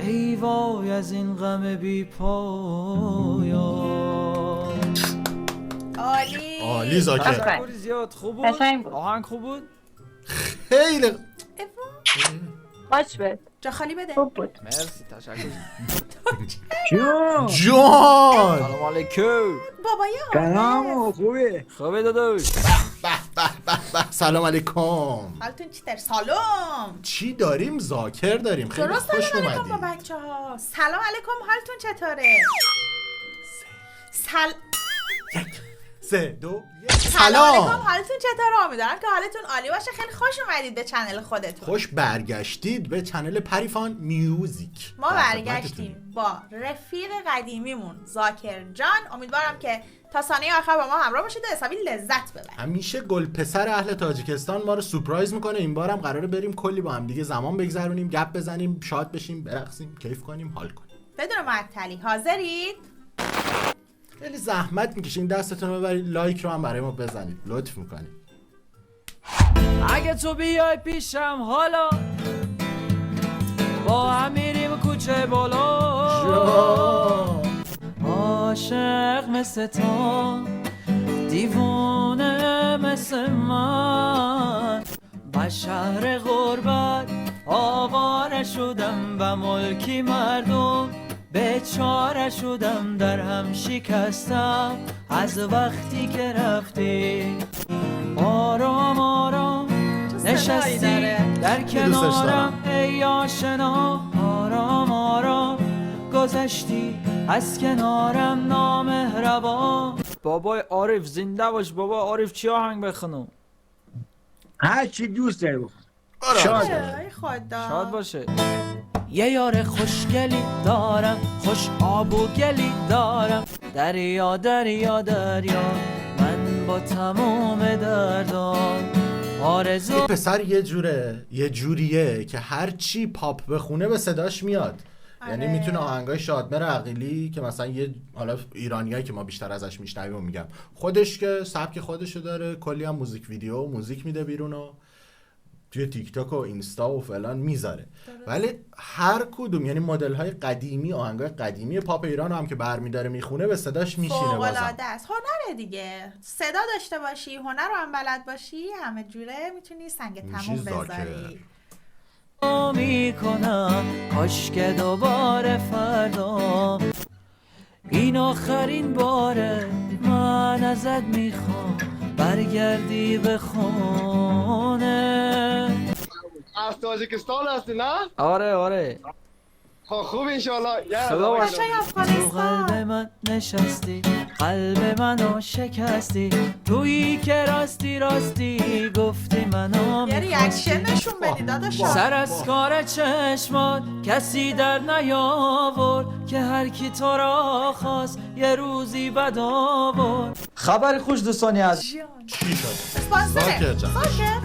ای وای از این غم بی پایان. عالی عالی زاکر. تشکری زیاد. خوب بود؟ قشنگ بود. آهنگ خوب بود؟ خیلی باش بد جا خالی بده. خوب بود. مرسی تشکر. جون جان. سلام علیکم. بابای سلام خوبه خوبه داداش؟ سلام علیکم. حالتون چطور؟ سلام. چی داریم؟ زاکر داریم. خیلی درست خوش سلام علیکم با اومدی. بچه ها. سلام علیکم، حالتون چطوره؟ سه دو یک. سلام علیکم، سلام. حالتون چطوره؟ امیدوارم که حالتون عالی باشه. خیلی خوش اومدید به چنل خودتون. خوش برگشتید به چنل پریفان میوزیک. ما در برگشتیم با رفیق قدیمیمون زاکر جان. امیدوارم که تا ثانیه آخر با ما همراه باشید و حسابی لذت ببرید. همیشه گل پسر اهل تاجیکستان ما رو سورپرایز میکنه. این بارم قراره بریم کلی با هم دیگه زمان بگذرونیم، گپ بزنیم، شاد بشیم، برقصیم، کیف کنیم، حال کنیم. بدون معطلی حاضرید؟ خیلی زحمت میکشین دستتون رو ببرید، لایک رو هم برای ما بزنید، لطف میکنید. اگه تو بیای پیشم حالا با هم میریم کوچه بالا. عاشق مثل تو، دیوونه مثل من، به شهر غربت آواره شدم، به ملکی مردم بیچاره شدم، در هم شکستم از وقتی که رفتی. آرام آرام نشستی در کنارم ای آشنا، آرام آرام گذشتی از کنارم نامهربان. بابای عارف زنده باش. بابا عارف چی آهنگ بخونم؟ هر چی دوست داری بخون آره. شاد ای خدا. شاد باشه. یه یار خوشگلی دارم، خوش آب و گلی دارم، دریا دریا دریا، من با تمام دردان آرزو. این پسر یه جوریه که هر چی پاپ بخونه به صداش میاد. یعنی آره. میتونه آهنگای شادمهر عقیلی که مثلا یه حالا ایرانیایی که ما بیشتر ازش میشنویم و میگم خودش که سبک خودشو داره، کلی هم موزیک ویدیو و موزیک میده بیرون و توی تیک تاک و اینستا و فلان میذاره. ولی هر کدوم یعنی مدل های قدیمی، آهنگای قدیمی پاپ ایران هم که برمیداره میخونه به صداش میشینه. فوق بازم العاده است. هنره دیگه. صدا داشته باشی، هنر رو هم بلد باشی، همه جوره میتونی سنگ تموم بذاری. میکنم کاش که دوباره فردا این آخرین باره من ازت میخوام برگردی به خونه. از تاجیکستان هستی نه؟ آره آره. خب خوب انشالله. خدا باشه. بچه‌ی تو قلب افغانستان. من نشستی، قلب منو شکستی، تویی که راستی راستی گفتی منو یه میخواستی. ریاکشن نشون بدی داداش. سر از کار چشمات کسی در نیاورد که هر کی تو را خواست یه روزی بد آورد. خبر خوش دوستانی از چی شد؟ اسپانسره. زاکر جان. زاکر.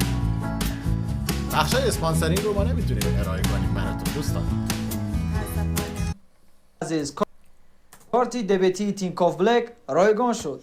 بخشای اسپانسرینگ رو ما نمیتونیم ارائه کنیم براتون دوستان. عزیز کارت دبیتی تینکاف بلک رایگان شد.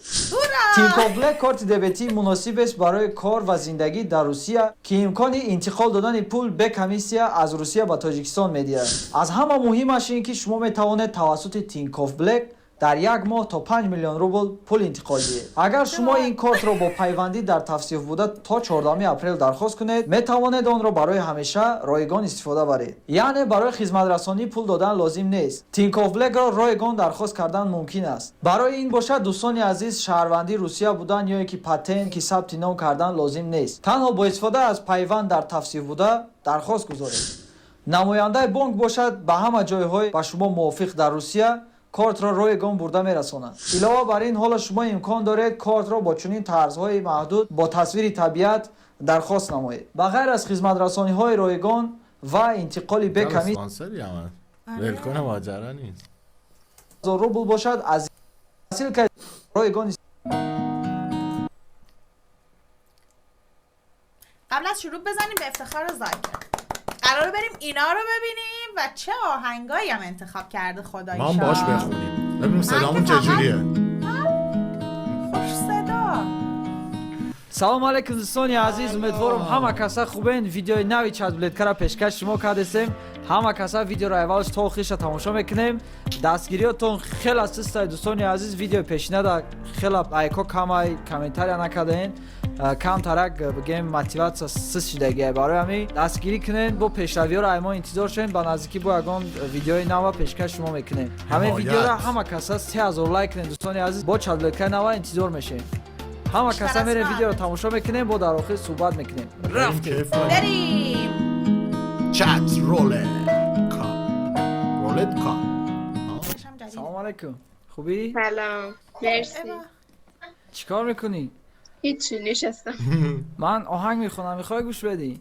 تینکاف بلک کارت دبیتی مناسب است برای کار و زندگی در روسیه که امکان انتقال دادن پول به کمیسیه از روسیه به تاجیکستان میدهد. از همه مهمش این که شما میتوانید توسط تینکاف بلک در یک ماه تا 5 میلیون روبل پول انتقال دهید. اگر شما این کارت را با پیوندی در توصیف بوده تا 14 اپریل درخواست کنید، میتوانید آن را برای همیشه رایگان استفاده برید. یعنی برای خدمت رسانی پول دادن لازم نیست. تینکاف بلک را رایگان درخواست کردن ممکن است. برای این باشد دوستان عزیز شهروندی روسیه بودن یا اینکه پتنت که ثبت نام کردن لازم نیست. تنها با استفاده از پیوند در توصیف بوده درخواست گذارید. نماینده بانک باشد به همه جایهای با شما موافق در روسیه کارت را رایگان برده میرساند. علاوه بر این حالا شما امکان دارید کارت را با چنین طرزهای محدود با تصویر طبیعت درخواست نمایید. بغیر از خدمت رسانی های رایگان و انتقالی به کمیسیه اسپانسری هم ولکن ماجرا نیست. روبل باشد از اصل که رایگان. قبل از شروع بزنیم به افتخار زاکر. قراره بریم اینا رو ببینیم و چه آهنگایی هم انتخاب کرده خداییشان. ما هم باش بخونیم ببینیم صدامون من که چجوریه. خوش صدا. سلام علیکم دوستانی عزیز، امیدوارم همه کسا خوبین. ویدیوی نوی چت بلیدکر پیشکش شما کردیم. ҳама каса видеоро аввалш то охириша тамошо мекунем. Дастгириётон хеле систай дӯстони азиз, видеои пешинада хеле лайко камай, комментария накардаен. камтарак бигем мотиватсия сис шудагиай барои ҳамин дастгирӣ кунен. бо пешравиёро ай мо интизор шавем. ба наздикӣ бо ягон видеои нава пешкаш шумо мекунем. ҳамин видеоро ҳама каса 3000 лайк кунен дӯстони азиз. бо чабликаи нава интизор мешавем. ҳама каса мерем видеоро тамошо мекунем. бо дар охир суҳбат мекунем. рафтیم بریم. چت رولت کا چشم جدید. салом алайкум. хубӣ? سلام مرسی ابا. чикор мекунӣ? هیچی نشستم ман оҳанг мехонам, михоҳӣ гӯш بدی؟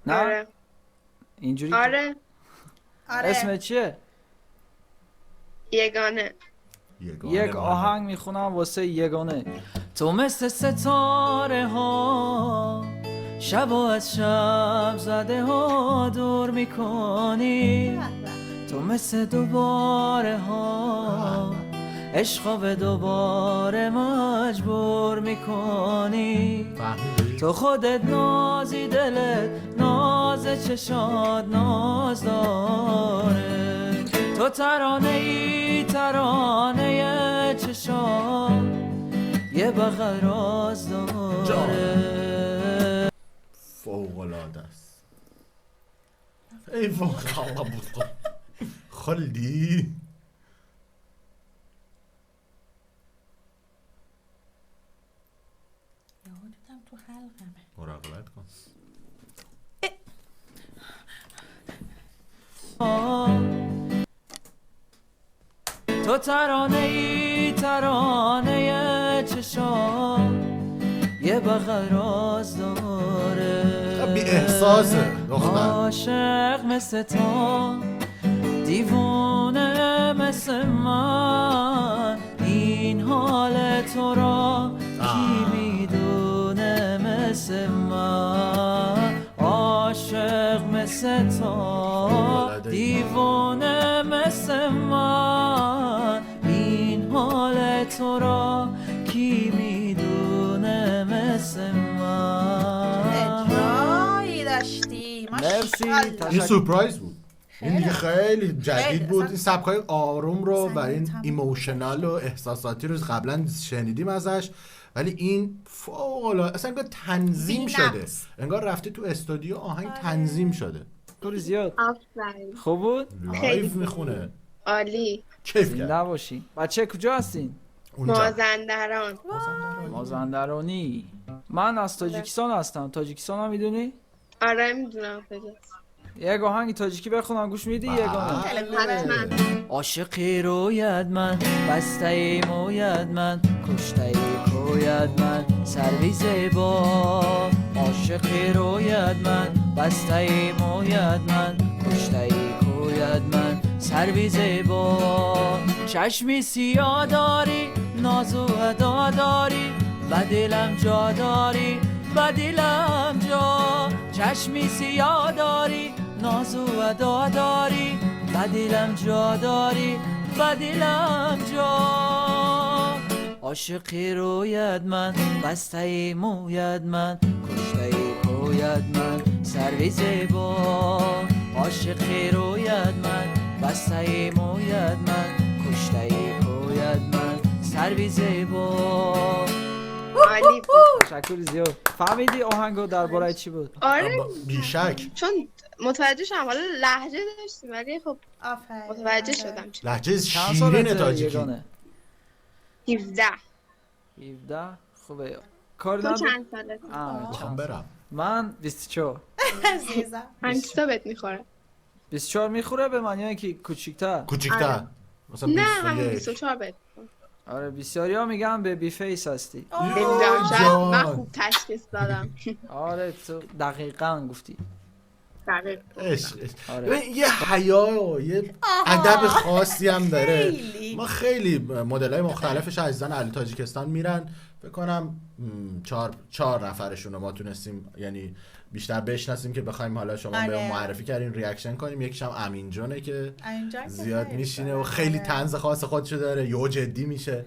نه؟ آره اینجوری آره آره. اسمت چیه؟ یگانه یک آهنگ میخونم واسه یگانه. تو مثل ستاره ها شب و از شب زده ها دور میکنی. تو مثل دوباره ها عشقا به دوباره مجبور میکنی. تو خودت نازی دلت ناز چشاد ناز داره. تو ترانه ای ترانه چشاد یه بغل راز داره. فوق العاده است. ای واقعا خالدی یادم تو حلقمه. مراقبت کن. تو ترانه ای ترانه چشاد یه بغل راز داره. بی احساسه دختر. عاشق مثل تو دیوونه مثل من این حال تو را کی میدونه مثل من. عاشق مثل تو دیوونه مثل من این حال تو را کی میدونه مثل من. اجرایی داشتی. مرسی. ماشاءالله. این سورپرایز بود. این دیگه خیلی خیلی جدید بود. اصلا- این سبکای آروم رو اصلا و این تمام. ایموشنال و احساساتی رو قبلا شنیدیم ازش، ولی این فوق العاده اصلا انگار تنظیم بی شده. نقص. انگار رفته تو استودیو آهنگ تنظیم شده. خوری زیاد آفرین خوب بود؟ لایو میخونه. عالی کیف زنده کرد. باشی. بچه کجا هستین؟ اونجا مازندران مازندرانی. من از تاجیکستان هستم. تاجیکستان هم میدونی؟ آره میدونم کجاست یک آهنگ تاجیکی بخونم گوش میدی؟ یگانه حتما عاشقی روید من بسته موید من کشته کوید من سرویز با. عاشقی روید من بسته موید من کشته کوید من سرویز با. چشمی سیاه داری ناز و ادا داری و دلم جا داری و دلم جا. چشمی سیاه داری ناز و ادا داری و دلم جا داری و دلم جا. عاشقی روید من بسته موید من کشته کوید من سرویز با. عاشقی روید من بسته موید من کشته کوید من سرویز با. عالی بود تشکر زیاد. فهمیدی آهنگو درباره چی بود؟ آره بیشک چون متوجه شدم حالا لهجه داشتیم ولی خب آفرین. متوجه آره. شدم لهجه چند شیرین سالته تاجیکی. یگانه؟ 17 17 خوبه. کار تو نداری؟ چند سالت آه، میخوام چند سال. برم. من 24. عزیزم. همیستا بهت میخوره 24 میخوره به من یا اینکه کوچیک‌تر؟ کوچیک‌تر مثلا نه همون 21. 24 بهت می‌خوره. آره بسیاریا میگن بیبی فیس هستی. نمیدونم شاید جان. من خوب تشخیص دادم آره تو دقیقاً گفتی. دقیق عشق، عشق. آره. ببین، یه حیا و یه ادب خاصی هم داره. خیلی. ما خیلی مدل‌های مختلفش عزیزان اهل تاجیکستان میرن. فکر کنم 4 نفرشون رو ما تونستیم یعنی بیشتر بشناسیم که بخوایم حالا شما به معرفی کردین ریاکشن کنیم. یکیش هم امین جونه که زیاد میشینه و خیلی طنز خاص خودشو داره، یهو جدی میشه.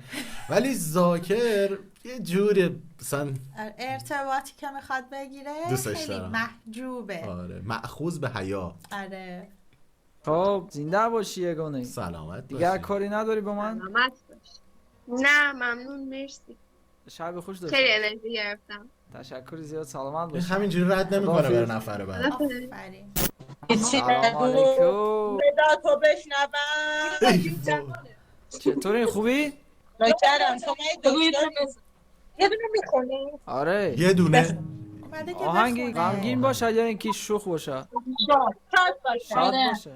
ولی زاکر یه جوری مثلا ارتباطی که میخواد بگیره دوستش خیلی دارم. محجوبه. آره مأخوذ به حیا. آره خب زنده باشی یگانه. سلامت دیگه باشی. کاری نداری با من؟ سلامت باش. نه ممنون مرسی. شب خوش داشته. خیلی انرژی گرفتم. تشکر زیاد. سلامت این باشی. همینجوری رد نمیکنه خداحافظ. بره نفر بعد. آفرین. سلام علیکم. صدا تو بشنوم. چطوری خوبی؟ نوکرم شما یه دونه میخونه. آره. یه دونه اومده که آهنگی بخونه. غمگین باشه یا اینکه شوخ باشه؟ شاد باشه. شاد باشه.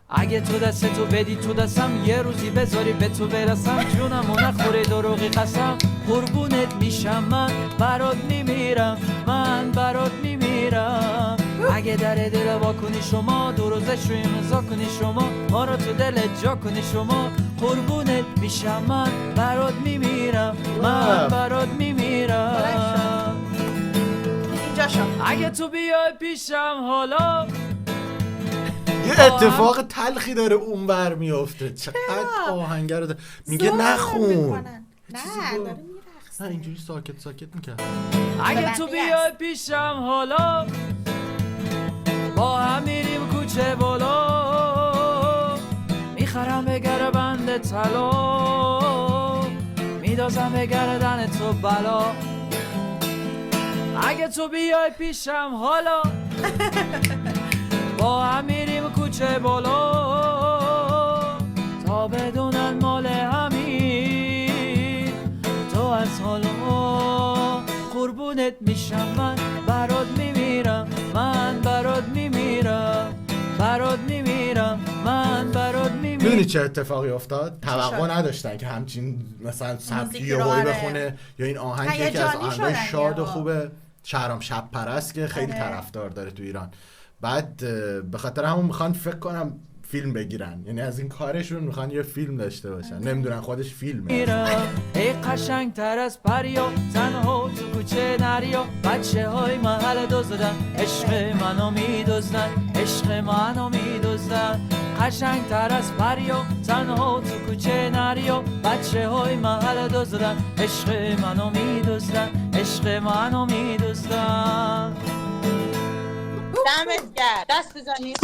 اگه تو دست تو بدی تو دستم یه روزی بذاری به تو برسم جونم و نخوره دروغی قسم قربونت میشم من برات میمیرم من برات میمیرم اگه در دل وا کنی شما دو روزش رو امضا کنی شما ما رو تو دلت جا کنی شما قربونت میشم من برات میمیرم من برات میمیرم اینجا شد. اگه تو بیای پیشم حالا یه اتفاق تلخی داره اون بر میفته. چقدر آهنگر رو میگه زور نخون. میکنن. نه چیزی داره گفت. میرقصه. نه اینجوری ساکت ساکت میکرد. اگه تو بیای پیشم حالا با هم میریم کوچه بالا میخرم به گربند طلا میدازم به گردن تو بلا اگه تو بیای پیشم حالا با هم میریم کوچه بالا تا بدونن مال همین تو از حالا قربونت میشم من برات میمیرم من برات میمیرم برات میمیرم من برات میمیرم. میدونی چه اتفاقی افتاد؟ توقع شد؟ نداشتن که همچین مثلا سبکی موزیکی یا رو، هایی آره. بخونه یا این آهنگ که یکی از هیجانی آهنگای شدن شاد و یهو. خوبه شهرام شب پرست که خیلی آره. طرفدار داره تو ایران. بعد به خاطر همون میخوان فکر کنم فیلم بگیرن، یعنی از این کارشون میخوان یه فیلم داشته باشن. نمیدونن خودش فیلمه. میرم ای قشنگ تر از پریا تنها تو کوچه نریا بچه های محل دزدن عشق منو میدزدن عشق منو میدزدن قشنگ تر از پریا تنها تو کوچه نریا بچه های محل دزدن عشق منو میدزدن عشق منو میدزدن. دمت گرد. دست بزنید.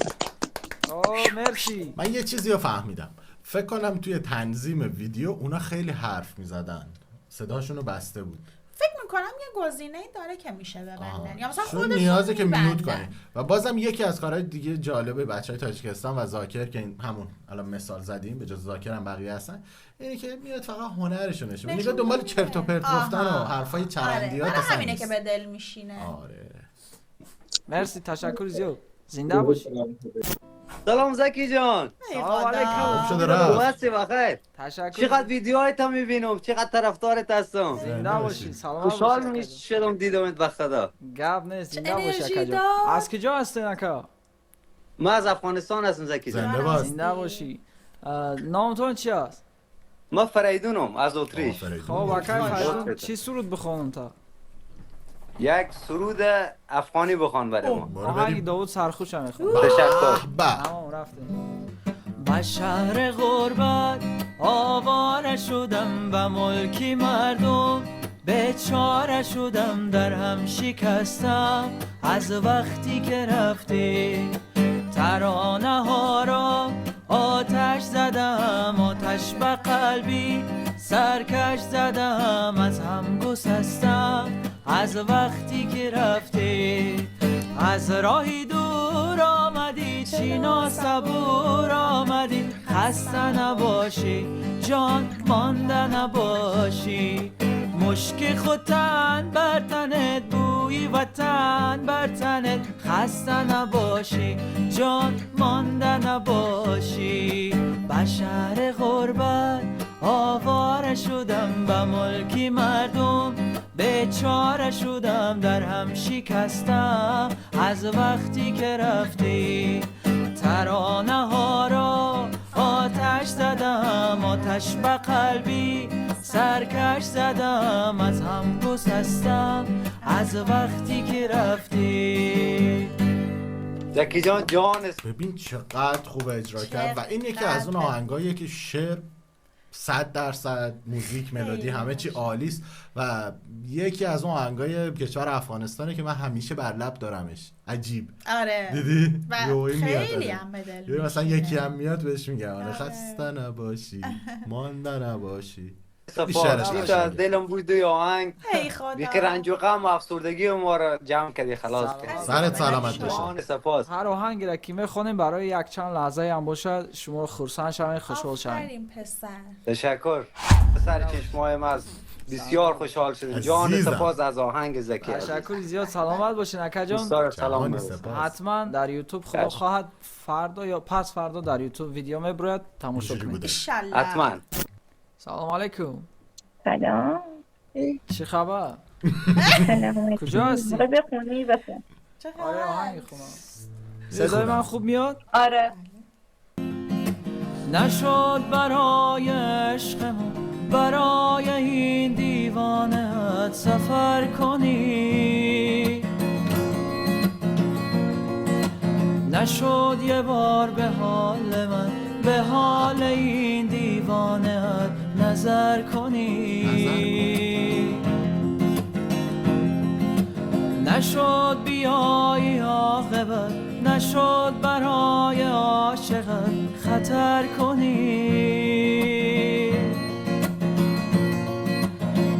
مرسی. من یه چیزی رو فهمیدم. فکر کنم توی تنظیم ویدیو اونا خیلی حرف میزدن، صداشون رو بسته بود. فکر میکنم یه گزینه‌ای داره که میشه ببندن یا مثلا چون خودشون نیازه که میوت می‌بندن. کنی. و بازم یکی از کارهای دیگه جالبه بچهای تاجیکستان و زاکر که این همون الان مثال زدیم به جز زاکر هم بقیه هستن اینه که میاد فقط هنرشو نشون میده. نشون دنبال میده. چرت و پرت گفتن و آها. حرفای چرندیات آره. اصلا همینه نیست. که به دل میشینه. آره. مرسی تشکر زیاد. زنده باشی. سلام زکی جان. سلام علیکم. خوب شده خوب رفت. هستی بخیر؟ تشکر. چقدر ویدیوهایت هم میبینم، چقدر طرفدارت هستم. زنده باشی. سلام خوشحال باشی. شدم دیدمت به خدا. گپ نیست. زنده انرژی باشی اکا جان. دار. از کجا هستین اکا؟ من از افغانستان هستم زکی جان. زنده باش. زنده باشی. نامتون چی است؟ من فریدونم از اتریش. خب اکا فریدون باشه. چی سرود بخونم تا؟ یک سرود افغانی بخوان برای ما. برو آهنگ بریم. داوود سرخوش هم میخوام. تشکر. به. تمام رفتیم. به شهر غربت آواره شدم به ملکی مردم بیچاره شدم در هم شکستم از وقتی که رفتی ترانه ها را آتش زدم آتش به قلبی سرکش زدم از هم گسستم از وقتی که رفتی از راهی دور آمدی چی ناصبور آمدی خسته نباشی جان مانده نباشی مشک خود تن بر تنت بوی وطن بر تنت خسته نباشی جان مانده نباشی به شهر غربت آواره شدم به ملکی مردم بیچاره شدم در هم شکستم از وقتی که رفتی ترانه ها را آتش زدم آتش به قلبی سرکش زدم، از هم گسستم از وقتی که رفتی. زکی جان جان است. ببین چقدر خوب اجرا کرد و این یکی از اون آهنگاییه که شعر 100% موزیک ملودی همه چی عالی است و یکی از اون آهنگای کشور افغانستانه که من همیشه بر لب دارمش. عجیب. آره دیدی؟ و خیلی هم به دل مثلا میشینه. یکی هم میاد بهش میگه آره آره. خسته نباشی مانده نباشی. سپاس. این تا از دلم بود دوی آهنگ. ای خدا. بیخی رنج و غم و افسردگی ما را جمع کردی خلاص کردی. سرت سلامت باشه. جان سپاس. هر آهنگی را که میخونیم برای یک چند لحظه هم باشه شما رو خرسند شوین، خوشحال شوین. آفرین پسر. تشکر. سر چشمای ما بسیار خوشحال شدیم. جان عزیزم. سپاس از آهنگ زکی. تشکر زیاد. سلامت باشین اکا جان. دوستار سلام جوانی برسون. سپاس. حتما در یوتیوب خدا چشم. خواهد فردا یا پس فردا در یوتیوب ویدیو میبرد تماشا اینجوری کنید. بوده. انشالله. حتما. سلام علیکم. سلام. چه خبر؟ سلام. کجا هستی؟ بخونی بخون. چقدر؟ آره آهنگ خونم. صدای من خوب میاد؟ آره. نشد برای عشقمون برای این دیوانه سفر کنی، نشد یه بار به حال من به حال این دیوانه نظر کنی، نشد بیایی عاقبت نشد برای عاشقت خطر کنی،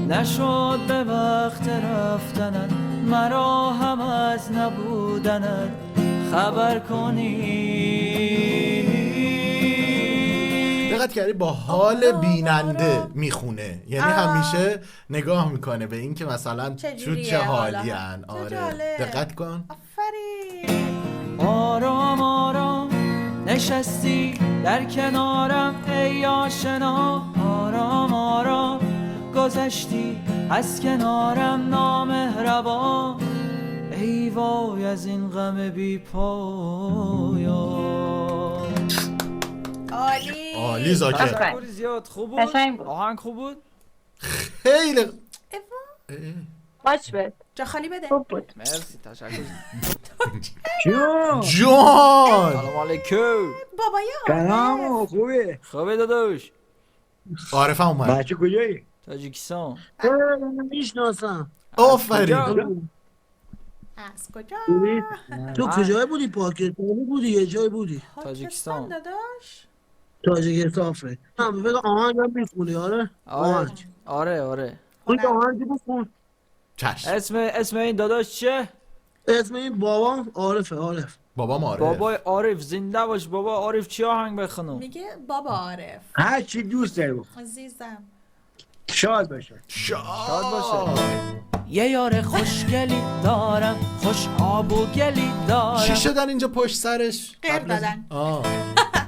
نشد به وقت رفتنت مرا هم از نبودنت خبر کنی. دقت کردی با حال بیننده میخونه، یعنی همیشه نگاه میکنه به این که مثلا تو چجوریه چه حالا؟ حالی هن. چه آره جالب. دقت کن. آفرین. آرام آرام نشستی در کنارم ای آشنا، آرام آرام گذشتی از کنارم نامهربان، ای وای از این غم بی پایان. عالی. عالی زاکر. تشکر زیاد. خوب بود؟ قشنگ بود. آهنگ خوب بود؟ خیلی ایوا. باش بد. جا خالی بده. خوب بود. مرسی تشکر. جون جان سلام علیکم. بابای سلام خوبه. خوبه داداش؟ عارف هم اومد. بچه کجایی؟ تاجیکستان. میشناسم. آفرین. از کجا؟ تو کجای بودی؟ پاکستانی بودی یه جای بودی؟ تاجیکستان. داداش. تاجیکستان فکر. هم بگو آهنگ هم میخونی آره؟ آهنگ. آره. اون آهنگی بخون. چشم. اسم این داداش چیه؟ اسم این بابام عارفه. عارف. بابام عارف. بابای عارف زنده باش. بابا عارف چی آهنگ بخونم؟ میگه بابا عارف. هر چی دوست داری بخون. عزیزم. شاد باشه. شاد باشه. یه یار خوشگلی دارم خوش آب و گلی دارم، چی شدن اینجا پشت سرش؟ قیر قبل از- دادن. آه.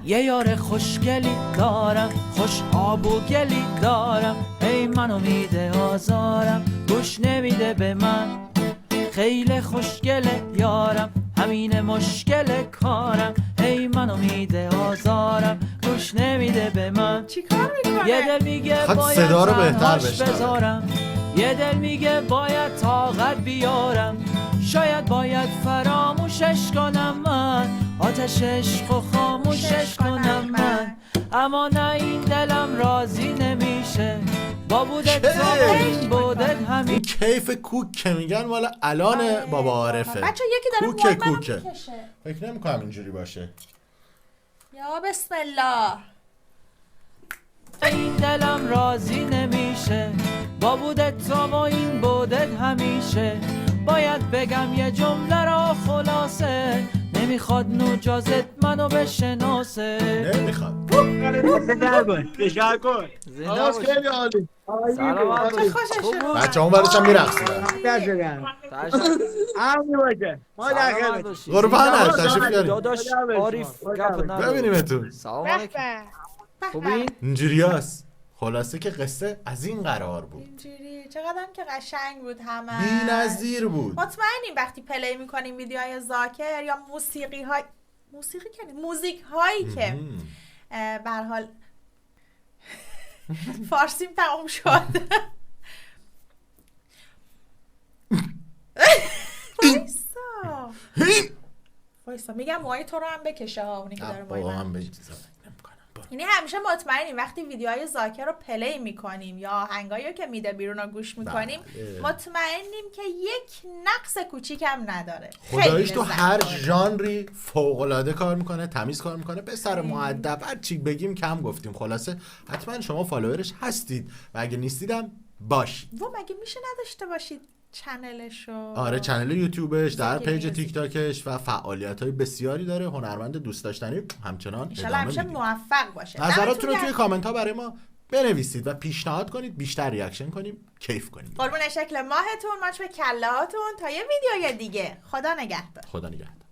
یه یار خوشگلی دارم خوش آب و گلی دارم، ای منو میده آزارم گوش نمیده به من، خیلی خوشگله یارم همین مشکل کارم، ای منو میده آزارم گوش نمیده به من، چی کار میکنه؟ یه دل میگه خواهد باید صدا رو بهتر تنهاش بشنوه. بذارم، یه دل میگه باید طاقت بیارم، شاید باید فراموشش کنم من، آتش عشق و خاموشش کنم من، اما نه این دلم راضی نمیشه با بودت تا این بودت این همین. کیف کوک که میگن مال الان بابا عارفه. بچه یکی داره کوکه موهای منو کوکه. میکشه. فکر نمی‌کنم اینجوری باشه. یا بسم الله. این دلم راضی نمیشه با بودت تا با این بودت همیشه، باید بگم یه جمله را خلاصه، نمیخواد نجازت منو بشناسه. نمیخواد. تشکر. زنده آواز باشی. خیلی عالی. سلامت باشی. خوشش خوب بود؟ بچه اون برش هم میرقصیدن. دستگرم. تشکر. همونی باشه. ما در سلامت خیلی. باشی. قربانت، زنده باشی. تشریف بیارین. داداش عارف گپ نداره. ببینیمتون. سلام علیکم. خوبین؟ اینجوری هست. خلاصه که قصه از این قرار بود. اینجوری چقدرم که قشنگ بود همه. بی نظیر بود. مطمئنیم وقتی پلی میکنیم ویدیوهای زاکر یا موسیقی هایی که به هر حال فارسیم تمام شد. وایسا وایسا میگم موهای تو رو هم بکشه ها، اونی که داره موهای بابا من. من به این چیزا فکر نمی‌کنم. یعنی همیشه مطمئنیم وقتی ویدیوهای زاکر رو پلی میکنیم یا آهنگایی رو که میده بیرون رو گوش میکنیم بله. مطمئنیم که یک نقص کوچیک هم نداره. خداییش تو لذت هر بردیم. ژانری فوق‌العاده کار میکنه، تمیز کار میکنه، به سر مؤدب. هر چی بگیم کم گفتیم. خلاصه حتما شما فالوورش هستید و اگه نیستیدم باشید. و مگه میشه نداشته باشید چنلشو؟ آره چنل یوتیوبش، در زاکر پیج میوزیک. تیک تاکش و فعالیت‌های بسیاری داره. هنرمند دوست داشتنی، همچنان انشالله ادامه همیشه میدیم. موفق باشه. نظراتتون رو دمتون توی گرم. کامنت ها برای ما بنویسید و پیشنهاد کنید، بیشتر ریاکشن کنیم، کیف کنیم. قربون شکل ماهتون، ماچ به کله هاتون تا یه ویدیوی دیگه. خدا نگهدار. خدا نگهدار.